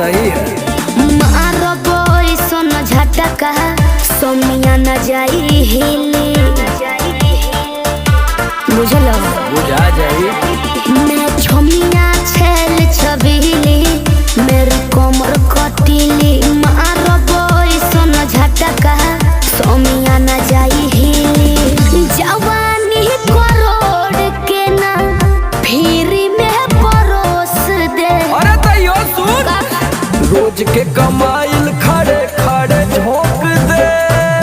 सही है। मारो बोई सोना झटका सोमिया न जाई हिले बुझलो बुझा जाई। मैं छोमिया छेल छबीली मेरे कोमर कटीली मारो बोई सोना झटका सोमिया न जाई हिले जवानी करोड़ के ना फिरी में परोस दे। अरे तैयो सुन रोज के कमाइल खड़े खड़े झोंक दे।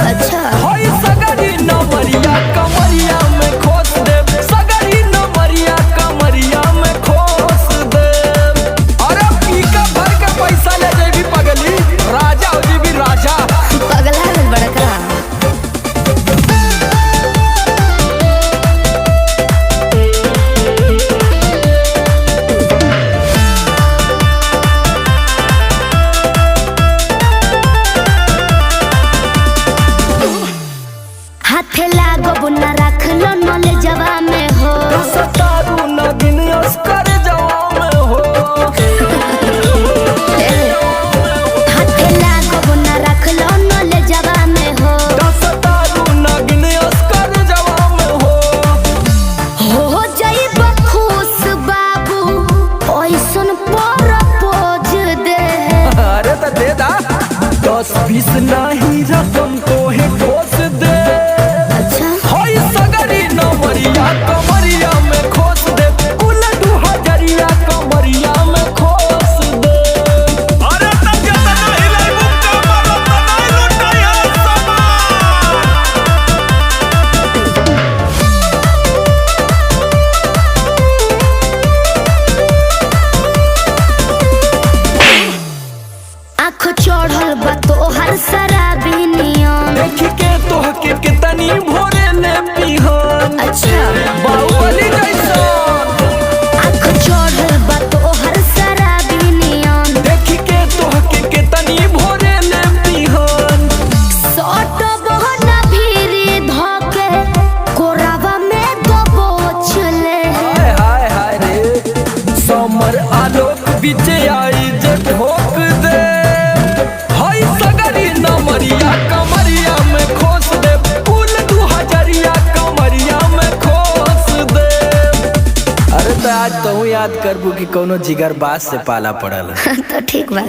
अच्छा होई सगरी नमरिया कमरिया में खोस दे। सगरी नमरिया कमरिया में खोस दे। अरे पीका भर के पैसा ले जेबी पगली राजा हो जेबी राजा। पगला है बड़का हाथे लागो बुना रख लो नले जवा में हो सतारू नगिन अस्कर जवा में हो। हाथे लागो बुना रख लो नले जवा में हो सतारू नगिन अस्कर जवा में हो जाइब खुश बाबू ओइसन प्रपोज दे। अरे तो दे दा 10-20 नहीं रकम तो है ठोस दे। अच्छा होई सगरी नमरिया कमरिया में खोस दे। कुल 2000 कमरिया में खोस दे। अरे तब जता नहीं ले मुक्का मारो तो नहीं लुटाई है सामान। आँख चढ़ल बा तोहर शराबी नियम। देख के तोहके कितनी भोरे ने पिहन। अच्छा बाहुबली जैसन आँख चढ़ल बा तोहर शराबी नियम। देख के तोहके कितनी भोरे ने पिहन। सट बहना भीरी धोके कोरावा में दबोच ले। हाय हाय हाय रे समर आलोक बीचे आई जे ठोक दे। हाय सगरी नमरिया कमरिया में खोस दे। कुल 2000 कमरिया में खोस दे। अरे तो आज तो याद करबू कि कोनो जिगर बास से पाला पड़ल। तो ठीक बा।